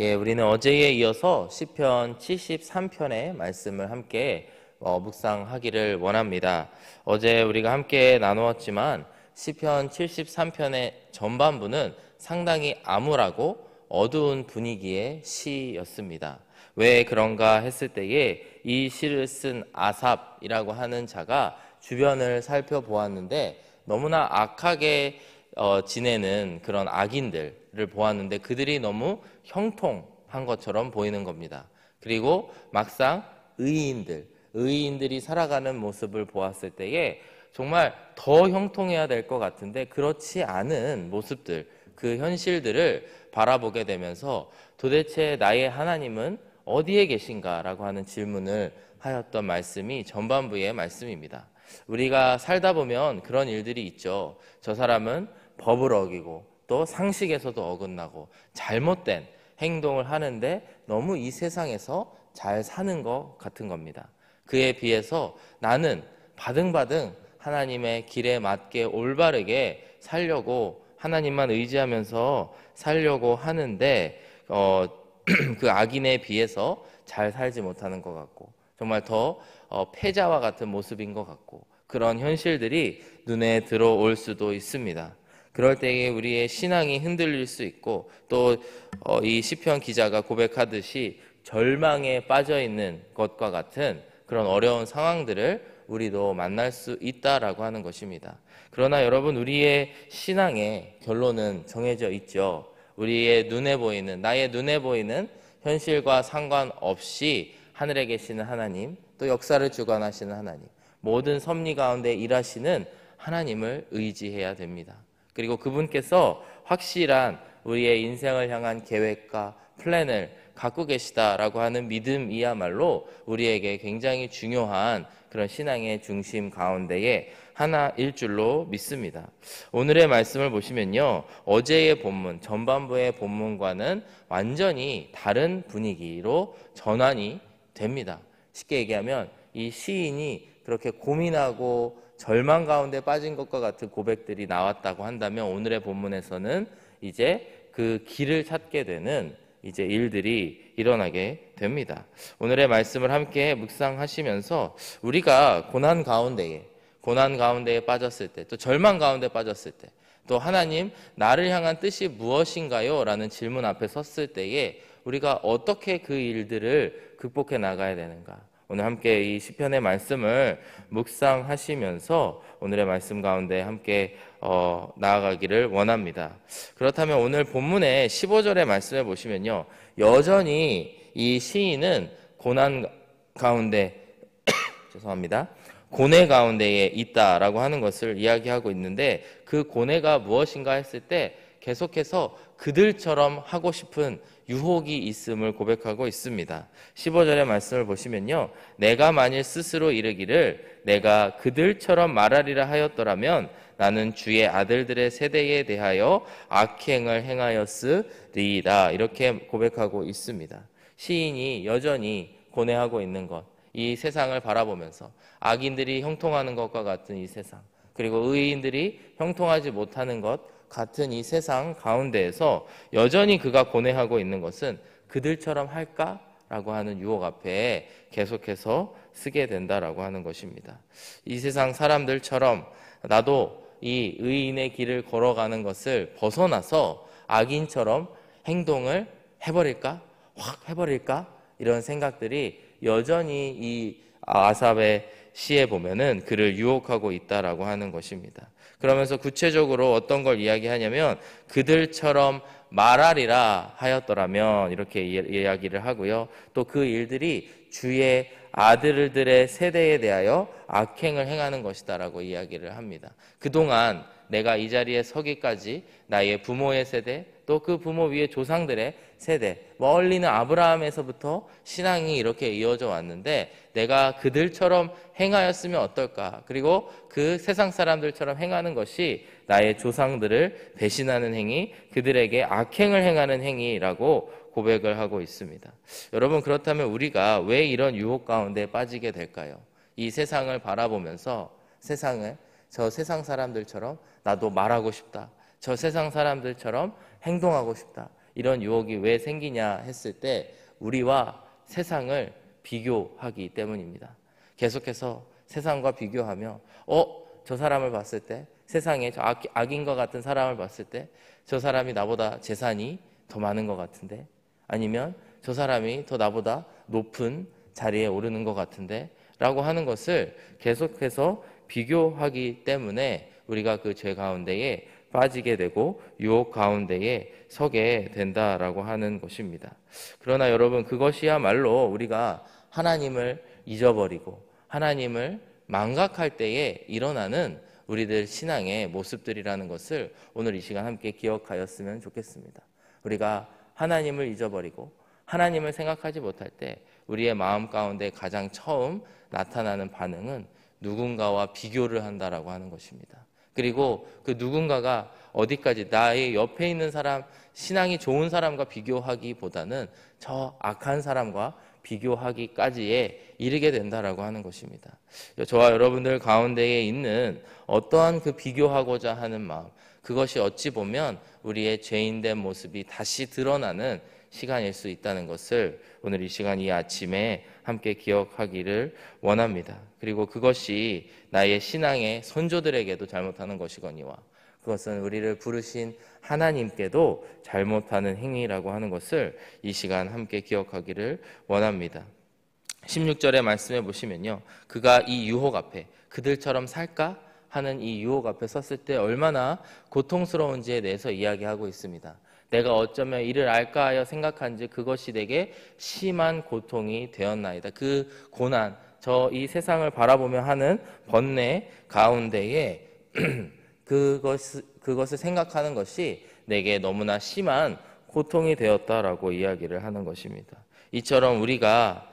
우리는 어제에 이어서 시편 73편의 말씀을 함께 묵상하기를 원합니다. 어제 우리가 함께 나누었지만 시편 73편의 전반부는 상당히 암울하고 어두운 분위기의 시였습니다. 왜 그런가 했을 때에 이 시를 쓴 아삽이라고 하는 자가 주변을 살펴보았는데 너무나 악하게 지내는 그런 악인들을 보았는데 그들이 너무 형통한 것처럼 보이는 겁니다. 그리고 막상 의인들이 살아가는 모습을 보았을 때에 정말 더 형통해야 될 것 같은데 그렇지 않은 모습들, 그 현실들을 바라보게 되면서 도대체 나의 하나님은 어디에 계신가라고 하는 질문을 하였던 말씀이 전반부의 말씀입니다. 우리가 살다 보면 그런 일들이 있죠. 저 사람은 법을 어기고 또 상식에서도 어긋나고 잘못된 행동을 하는데 너무 이 세상에서 잘 사는 것 같은 겁니다. 그에 비해서 나는 바등바등 하나님의 길에 맞게 올바르게 살려고 하나님만 의지하면서 살려고 하는데 그 악인에 비해서 잘 살지 못하는 것 같고 정말 더 패자와 같은 모습인 것 같고 그런 현실들이 눈에 들어올 수도 있습니다. 그럴 때에 우리의 신앙이 흔들릴 수 있고 또 이 시편 기자가 고백하듯이 절망에 빠져 있는 것과 같은 그런 어려운 상황들을 우리도 만날 수 있다라고 하는 것입니다. 그러나 여러분, 우리의 신앙의 결론은 정해져 있죠. 우리의 눈에 보이는, 나의 눈에 보이는 현실과 상관없이 하늘에 계시는 하나님, 또 역사를 주관하시는 하나님, 모든 섭리 가운데 일하시는 하나님을 의지해야 됩니다. 그리고 그분께서 확실한 우리의 인생을 향한 계획과 플랜을 갖고 계시다라고 하는 믿음이야말로 우리에게 굉장히 중요한 그런 신앙의 중심 가운데에 하나일 줄로 믿습니다. 오늘의 말씀을 보시면요, 어제의 본문, 전반부의 본문과는 완전히 다른 분위기로 전환이 됩니다. 쉽게 얘기하면 이 시인이 그렇게 고민하고 절망 가운데 빠진 것과 같은 고백들이 나왔다고 한다면 오늘의 본문에서는 이제 그 길을 찾게 되는 이제 일들이 일어나게 됩니다. 오늘의 말씀을 함께 묵상하시면서 우리가 고난 가운데에 빠졌을 때, 또 절망 가운데 빠졌을 때, 또 하나님 나를 향한 뜻이 무엇인가요? 라는 질문 앞에 섰을 때에 우리가 어떻게 그 일들을 극복해 나가야 되는가? 오늘 함께 이 시편의 말씀을 묵상하시면서 오늘의 말씀 가운데 함께 나아가기를 원합니다. 그렇다면 오늘 본문의 15절의 말씀을 보시면요, 여전히 이 시인은 고난 가운데 죄송합니다. 고뇌 가운데에 있다라고 하는 것을 이야기하고 있는데 그 고뇌가 무엇인가 했을 때 계속해서 그들처럼 하고 싶은 유혹이 있음을 고백하고 있습니다. 15절의 말씀을 보시면요, 내가 만일 스스로 이르기를 내가 그들처럼 말하리라 하였더라면 나는 주의 아들들의 세대에 대하여 악행을 행하였으리이다, 이렇게 고백하고 있습니다. 시인이 여전히 고뇌하고 있는 것, 이 세상을 바라보면서 악인들이 형통하는 것과 같은 이 세상, 그리고 의인들이 형통하지 못하는 것 같은 이 세상 가운데에서 여전히 그가 고뇌하고 있는 것은 그들처럼 할까라고 하는 유혹 앞에 계속해서 쓰게 된다라고 하는 것입니다. 이 세상 사람들처럼 나도 이 의인의 길을 걸어가는 것을 벗어나서 악인처럼 행동을 확 해버릴까 이런 생각들이 여전히 이 아삽의 시에 보면은 그를 유혹하고 있다라고 하는 것입니다. 그러면서 구체적으로 어떤 걸 이야기하냐면 그들처럼 말하리라 하였더라면 이렇게 이야기를 하고요. 또 그 일들이 주의 아들들의 세대에 대하여 악행을 행하는 것이다라고 이야기를 합니다. 그동안 내가 이 자리에 서기까지 나의 부모의 세대, 또 그 부모 위의 조상들의 세대, 멀리는 아브라함에서부터 신앙이 이렇게 이어져 왔는데 내가 그들처럼 행하였으면 어떨까? 그리고 그 세상 사람들처럼 행하는 것이 나의 조상들을 배신하는 행위, 그들에게 악행을 행하는 행위라고 고백을 하고 있습니다. 여러분, 그렇다면 우리가 왜 이런 유혹 가운데 빠지게 될까요? 이 세상을 바라보면서 저 세상 사람들처럼 나도 말하고 싶다, 저 세상 사람들처럼 행동하고 싶다, 이런 유혹이 왜 생기냐 했을 때 우리와 세상을 비교하기 때문입니다. 계속해서 세상과 비교하며 저 사람을 봤을 때, 세상에 저 악인 것 같은 사람을 봤을 때 저 사람이 나보다 재산이 더 많은 것 같은데, 아니면 저 사람이 더 나보다 높은 자리에 오르는 것 같은데 라고 하는 것을 계속해서 비교하기 때문에 우리가 그 죄 가운데에 빠지게 되고 유혹 가운데에 서게 된다라고 하는 것입니다. 그러나 여러분, 그것이야말로 우리가 하나님을 잊어버리고 하나님을 망각할 때에 일어나는 우리들 신앙의 모습들이라는 것을 오늘 이 시간 함께 기억하였으면 좋겠습니다. 우리가 하나님을 잊어버리고 하나님을 생각하지 못할 때 우리의 마음 가운데 가장 처음 나타나는 반응은 누군가와 비교를 한다라고 하는 것입니다. 그리고 그 누군가가 어디까지 나의 옆에 있는 사람, 신앙이 좋은 사람과 비교하기보다는 저 악한 사람과 비교하기까지에 이르게 된다라고 하는 것입니다. 저와 여러분들 가운데에 있는 어떠한 그 비교하고자 하는 마음, 그것이 어찌 보면 우리의 죄인된 모습이 다시 드러나는 시간일 수 있다는 것을 오늘 이 시간, 이 아침에 함께 기억하기를 원합니다. 그리고 그것이 나의 신앙의 선조들에게도 잘못하는 것이거니와 그것은 우리를 부르신 하나님께도 잘못하는 행위라고 하는 것을 이 시간 함께 기억하기를 원합니다. 16절의 말씀에 보시면요, 그가 이 유혹 앞에 그들처럼 살까 하는 이 유혹 앞에 섰을 때 얼마나 고통스러운지에 대해서 이야기하고 있습니다. 내가 어쩌면 이를 알까 하여 생각한지 그것이 내게 심한 고통이 되었나이다. 그 고난, 이 세상을 바라보며 하는 번뇌 가운데에 그것을 생각하는 것이 내게 너무나 심한 고통이 되었다라고 이야기를 하는 것입니다. 이처럼 우리와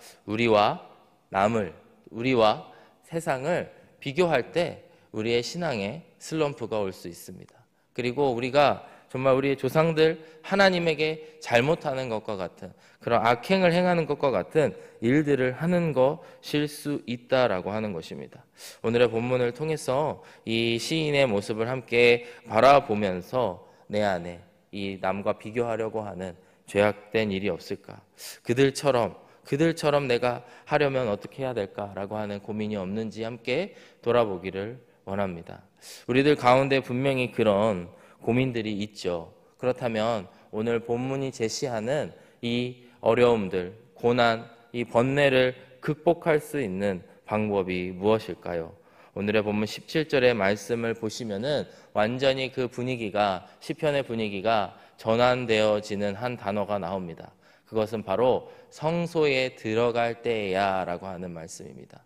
세상을 비교할 때 우리의 신앙에 슬럼프가 올 수 있습니다. 그리고 우리가 정말 우리의 조상들 하나님에게 잘못하는 것과 같은 그런 악행을 행하는 것과 같은 일들을 하는 것일 수 있다라고 하는 것입니다. 오늘의 본문을 통해서 이 시인의 모습을 함께 바라보면서 내 안에 이 남과 비교하려고 하는 죄악된 일이 없을까? 그들처럼 내가 하려면 어떻게 해야 될까라고 하는 고민이 없는지 함께 돌아보기를 원합니다. 우리들 가운데 분명히 그런 고민들이 있죠. 그렇다면 오늘 본문이 제시하는 이 어려움들, 고난, 이 번뇌를 극복할 수 있는 방법이 무엇일까요? 오늘의 본문 17절의 말씀을 보시면은 완전히 그 분위기가, 시편의 분위기가 전환되어지는 한 단어가 나옵니다. 그것은 바로 성소에 들어갈 때야 라고 하는 말씀입니다.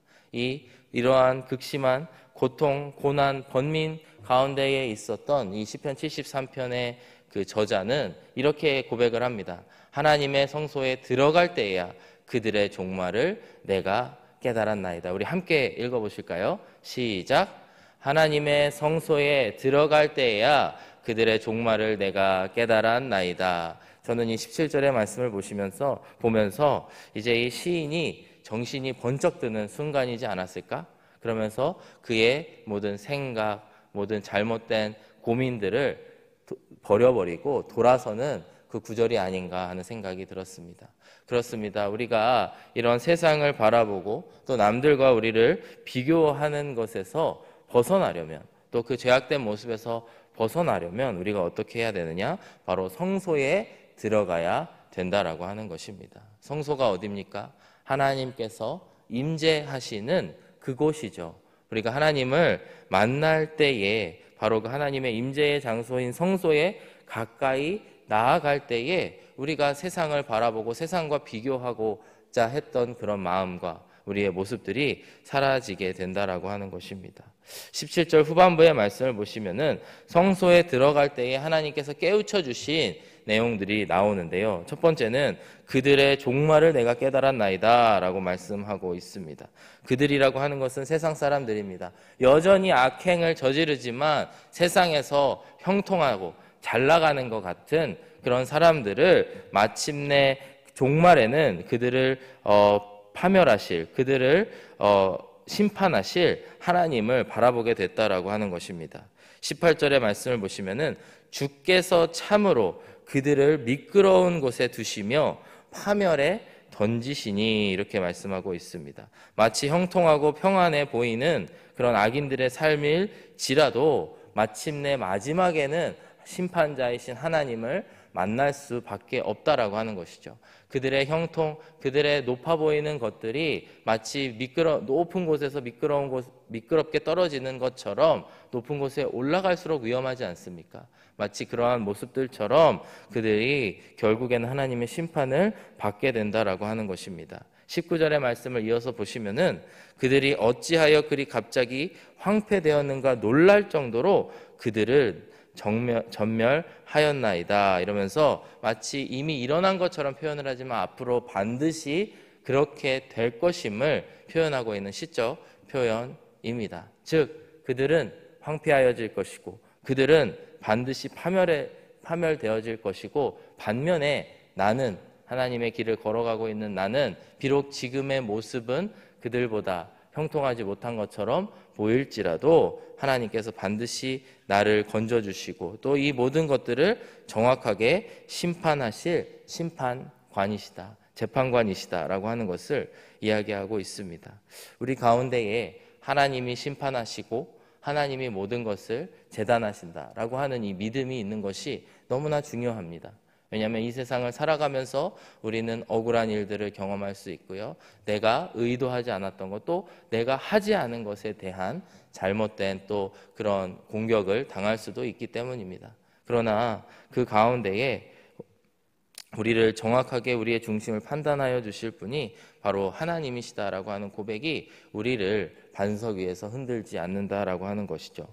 이러한 극심한 고통, 고난, 번민 가운데에 있었던 이 시편 73편의 그 저자는 이렇게 고백을 합니다. 하나님의 성소에 들어갈 때에야 그들의 종말을 내가 깨달았나이다. 우리 함께 읽어보실까요? 시작. 하나님의 성소에 들어갈 때에야 그들의 종말을 내가 깨달았나이다. 저는 이 17절의 말씀을 보면서 이제 이 시인이 정신이 번쩍 드는 순간이지 않았을까? 그러면서 그의 모든 생각, 모든 잘못된 고민들을 버려버리고 돌아서는 그 구절이 아닌가 하는 생각이 들었습니다. 그렇습니다. 우리가 이런 세상을 바라보고 또 남들과 우리를 비교하는 것에서 벗어나려면, 또 그 죄악된 모습에서 벗어나려면 우리가 어떻게 해야 되느냐? 바로 성소에 들어가야 된다라고 하는 것입니다. 성소가 어디입니까? 하나님께서 임재하시는 그곳이죠. 우리가 하나님을 만날 때에 바로 그 하나님의 임재의 장소인 성소에 가까이 나아갈 때에 우리가 세상을 바라보고 세상과 비교하고자 했던 그런 마음과 우리의 모습들이 사라지게 된다라고 하는 것입니다. 17절 후반부의 말씀을 보시면은 성소에 들어갈 때에 하나님께서 깨우쳐 주신 내용들이 나오는데요. 첫 번째는 그들의 종말을 내가 깨달았나이다 라고 말씀하고 있습니다. 그들이라고 하는 것은 세상 사람들입니다. 여전히 악행을 저지르지만 세상에서 형통하고 잘 나가는 것 같은 그런 사람들을 마침내 종말에는 그들을 파멸하실, 그들을 심판하실 하나님을 바라보게 됐다라고 하는 것입니다. 18절의 말씀을 보시면은 주께서 참으로 그들을 미끄러운 곳에 두시며 파멸에 던지시니 이렇게 말씀하고 있습니다. 마치 형통하고 평안해 보이는 그런 악인들의 삶일지라도 마침내 마지막에는 심판자이신 하나님을 만날 수밖에 없다라고 하는 것이죠. 그들의 형통, 그들의 높아 보이는 것들이 마치 높은 곳에서 미끄럽게 떨어지는 것처럼 높은 곳에 올라갈수록 위험하지 않습니까? 마치 그러한 모습들처럼 그들이 결국에는 하나님의 심판을 받게 된다라고 하는 것입니다. 19절의 말씀을 이어서 보시면은 그들이 어찌하여 그리 갑자기 황폐되었는가 놀랄 정도로 그들을 전멸하였나이다 이러면서 마치 이미 일어난 것처럼 표현을 하지만 앞으로 반드시 그렇게 될 것임을 표현하고 있는 시적 표현입니다. 즉 그들은 황폐하여질 것이고 그들은 반드시 파멸되어질 것이고 반면에 나는 하나님의 길을 걸어가고 있는 나는 비록 지금의 모습은 그들보다 형통하지 못한 것처럼 보일지라도 하나님께서 반드시 나를 건져주시고 또 이 모든 것들을 정확하게 심판하실 심판관이시다, 재판관이시다라고 하는 것을 이야기하고 있습니다. 우리 가운데에 하나님이 심판하시고 하나님이 모든 것을 재단하신다라고 하는 이 믿음이 있는 것이 너무나 중요합니다. 왜냐하면 이 세상을 살아가면서 우리는 억울한 일들을 경험할 수 있고요. 내가 의도하지 않았던 것, 또 내가 하지 않은 것에 대한 잘못된 또 그런 공격을 당할 수도 있기 때문입니다. 그러나 그 가운데에 우리를 정확하게 우리의 중심을 판단하여 주실 분이 바로 하나님이시다라고 하는 고백이 우리를 반석 위에서 흔들지 않는다라고 하는 것이죠.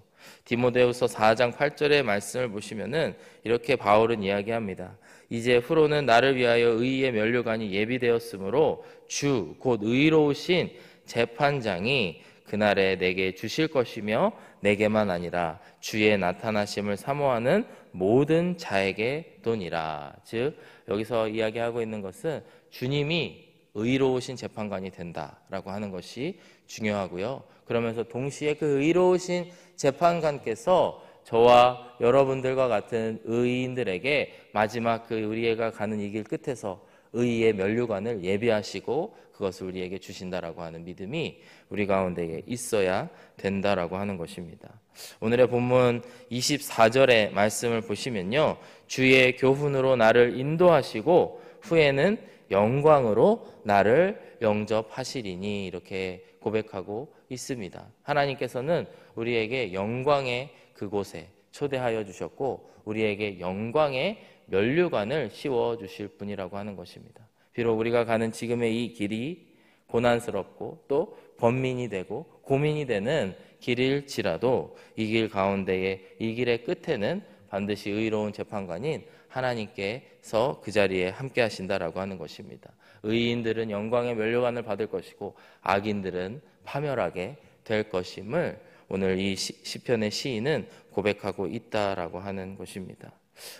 디모데후서 4장 8절의 말씀을 보시면은 이렇게 바울은 이야기합니다. 이제 후로는 나를 위하여 의의 면류관이 예비되었으므로 주 곧 의로우신 재판장이 그날에 내게 주실 것이며 내게만 아니라 주의 나타나심을 사모하는 모든 자에게 도니라. 즉 여기서 이야기하고 있는 것은 주님이 의로우신 재판관이 된다라고 하는 것이 중요하고요. 그러면서 동시에 그 의로우신 재판관께서 저와 여러분들과 같은 의인들에게 마지막 그 우리가 가는 이 길 끝에서 의의 면류관을 예비하시고 그것을 우리에게 주신다라고 하는 믿음이 우리 가운데에 있어야 된다라고 하는 것입니다. 오늘의 본문 24절의 말씀을 보시면요, 주의 교훈으로 나를 인도하시고 후에는 영광으로 나를 영접하시리니 이렇게 고백하고 있습니다. 하나님께서는 우리에게 영광의 그곳에 초대하여 주셨고 우리에게 영광의 면류관을 씌워 주실 분이라고 하는 것입니다. 비록 우리가 가는 지금의 이 길이 고난스럽고 또 번민이 되고 고민이 되는 길일지라도 이 길 가운데에 이 길의 끝에는 반드시 의로운 재판관인 하나님께서 그 자리에 함께 하신다라고 하는 것입니다. 의인들은 영광의 면류관을 받을 것이고 악인들은 파멸하게 될 것임을 오늘 이 시편의 시인은 고백하고 있다라고 하는 것입니다.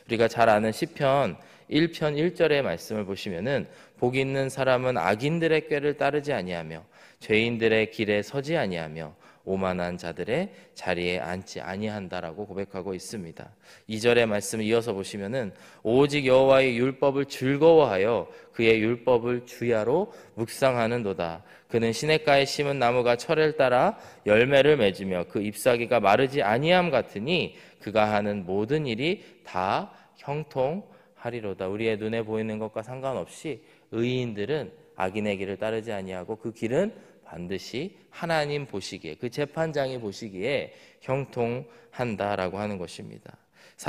우리가 잘 아는 시편 1편 1절의 말씀을 보시면은 복 있는 사람은 악인들의 꾀를 따르지 아니하며 죄인들의 길에 서지 아니하며 오만한 자들의 자리에 앉지 아니한다라고 고백하고 있습니다. 2절의 말씀을 이어서 보시면은 오직 여호와의 율법을 즐거워하여 그의 율법을 주야로 묵상하는도다. 그는 시냇가에 심은 나무가 철을 따라 열매를 맺으며 그 잎사귀가 마르지 아니함 같으니 그가 하는 모든 일이 다 형통하리로다. 우리의 눈에 보이는 것과 상관없이 의인들은 악인의 길을 따르지 아니하고 그 길은 반드시 하나님 보시기에, 그 재판장이 보시기에 형통한다라고 하는 것입니다.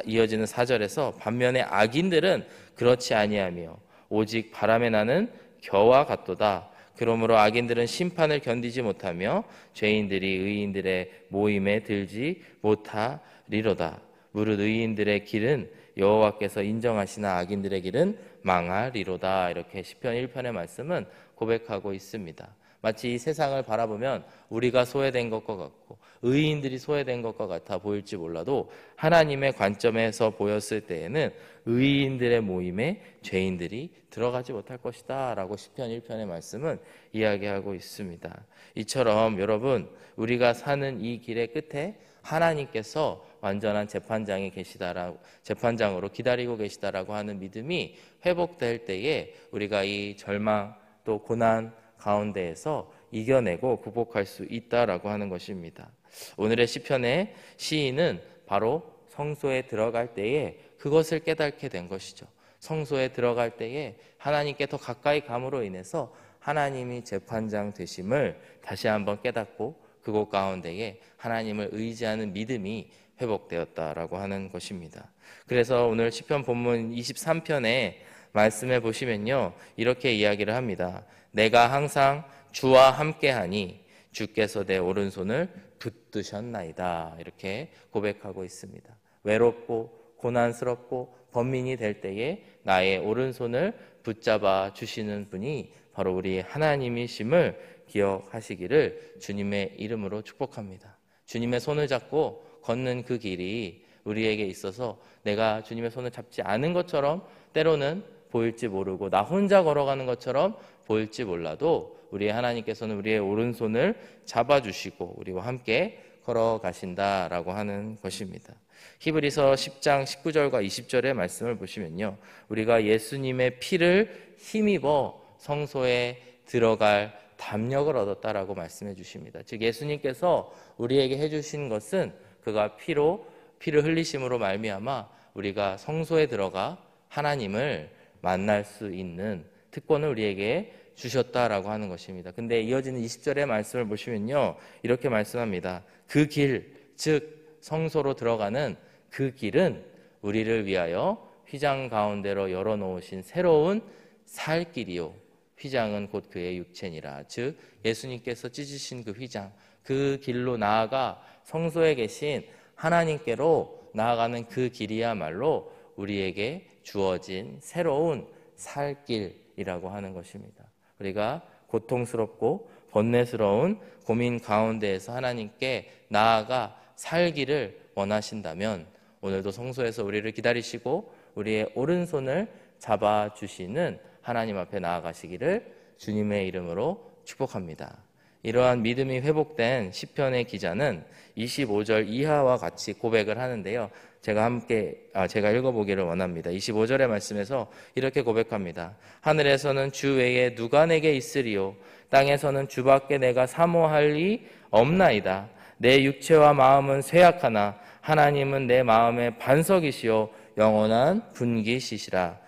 이어지는 4절에서 반면에 악인들은 그렇지 아니하며 오직 바람에 나는 겨와 같도다. 그러므로 악인들은 심판을 견디지 못하며 죄인들이 의인들의 모임에 들지 못하리로다. 무릇 의인들의 길은 여호와께서 인정하시나 악인들의 길은 망하리로다. 이렇게 시편 1편의 말씀은 고백하고 있습니다. 마치 이 세상을 바라보면 우리가 소외된 것과 같고 의인들이 소외된 것과 같아 보일지 몰라도 하나님의 관점에서 보였을 때에는 의인들의 모임에 죄인들이 들어가지 못할 것이다 라고 시편 1편의 말씀은 이야기하고 있습니다. 이처럼 여러분, 우리가 사는 이 길의 끝에 하나님께서 완전한 재판장으로 기다리고 계시다라고 하는 믿음이 회복될 때에 우리가 이 절망 또 고난 가운데에서 이겨내고 극복할 수 있다라고 하는 것입니다. 오늘의 시편의 시인은 바로 성소에 들어갈 때에 그것을 깨닫게 된 것이죠. 성소에 들어갈 때에 하나님께 더 가까이 감으로 인해서 하나님이 재판장 되심을 다시 한번 깨닫고 그곳 가운데에 하나님을 의지하는 믿음이 회복되었다라고 하는 것입니다. 그래서 오늘 시편 본문 23편에 말씀해 보시면요, 이렇게 이야기를 합니다. 내가 항상 주와 함께하니 주께서 내 오른손을 붙드셨나이다, 이렇게 고백하고 있습니다. 외롭고 고난스럽고 번민이 될 때에 나의 오른손을 붙잡아 주시는 분이 바로 우리 하나님이심을 기억하시기를 주님의 이름으로 축복합니다. 주님의 손을 잡고 걷는 그 길이 우리에게 있어서 내가 주님의 손을 잡지 않은 것처럼 때로는 보일지 모르고 나 혼자 걸어가는 것처럼 보일지 몰라도 우리 하나님께서는 우리의 오른손을 잡아주시고 우리와 함께 걸어가신다라고 하는 것입니다. 히브리서 10장 19절과 20절의 말씀을 보시면요, 우리가 예수님의 피를 힘입어 성소에 들어갈 담력을 얻었다라고 말씀해 주십니다. 즉 예수님께서 우리에게 해주신 것은 그가 피를 흘리심으로 말미암아 우리가 성소에 들어가 하나님을 만날 수 있는 특권을 우리에게 주셨다라고 하는 것입니다. 근데 이어지는 20절의 말씀을 보시면요, 이렇게 말씀합니다. 그 길, 즉 성소로 들어가는 그 길은 우리를 위하여 휘장 가운데로 열어놓으신 새로운 살 길이요, 휘장은 곧 그의 육체니라. 즉 예수님께서 찢으신 그 휘장, 그 길로 나아가 성소에 계신 하나님께로 나아가는 그 길이야말로 우리에게 주어진 새로운 살 길이라고 하는 것입니다. 우리가 고통스럽고 번뇌스러운 고민 가운데에서 하나님께 나아가 살기를 원하신다면 오늘도 성소에서 우리를 기다리시고 우리의 오른손을 잡아주시는 하나님 앞에 나아가시기를 주님의 이름으로 축복합니다. 이러한 믿음이 회복된 시편의 기자는 25절 이하와 같이 고백을 하는데요, 제가 읽어보기를 원합니다. 25절의 말씀에서 이렇게 고백합니다. 하늘에서는 주 외에 누가 내게 있으리요, 땅에서는 주밖에 내가 사모할 리 없나이다. 내 육체와 마음은 쇠약하나 하나님은 내 마음의 반석이시요 영원한 분기시시라.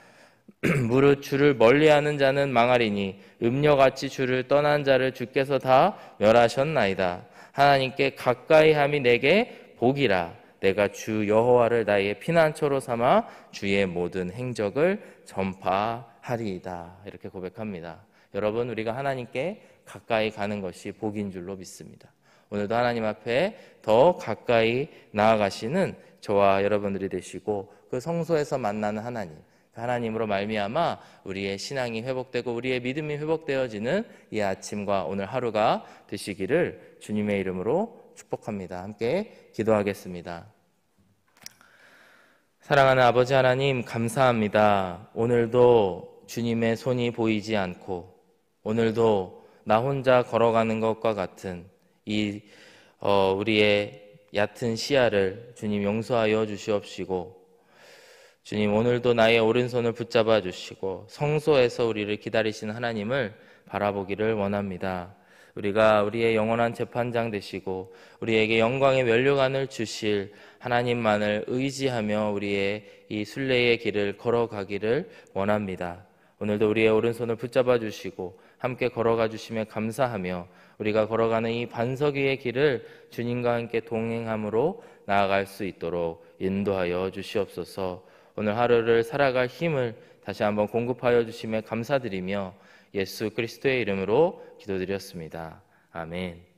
무릇 주를 멀리하는 자는 망하리니 음녀같이 주를 떠난 자를 주께서 다 멸하셨나이다. 하나님께 가까이함이 내게 복이라. 내가 주 여호와를 나의 피난처로 삼아 주의 모든 행적을 전파하리이다. 이렇게 고백합니다. 여러분, 우리가 하나님께 가까이 가는 것이 복인 줄로 믿습니다. 오늘도 하나님 앞에 더 가까이 나아가시는 저와 여러분들이 되시고 그 성소에서 만나는 하나님으로 말미암아 우리의 신앙이 회복되고 우리의 믿음이 회복되어지는 이 아침과 오늘 하루가 되시기를 주님의 이름으로 축복합니다. 함께 기도하겠습니다. 사랑하는 아버지 하나님, 감사합니다. 오늘도 주님의 손이 보이지 않고 오늘도 나 혼자 걸어가는 것과 같은 우리의 얕은 시야를 주님 용서하여 주시옵시고, 주님 오늘도 나의 오른손을 붙잡아 주시고 성소에서 우리를 기다리시는 하나님을 바라보기를 원합니다. 우리가 우리의 영원한 재판장 되시고 우리에게 영광의 면류관을 주실 하나님만을 의지하며 우리의 이 순례의 길을 걸어가기를 원합니다. 오늘도 우리의 오른손을 붙잡아 주시고 함께 걸어가 주심에 감사하며 우리가 걸어가는 이 반석 위의 길을 주님과 함께 동행함으로 나아갈 수 있도록 인도하여 주시옵소서. 오늘 하루를 살아갈 힘을 다시 한번 공급하여 주심에 감사드리며 예수 그리스도의 이름으로 기도드렸습니다. 아멘.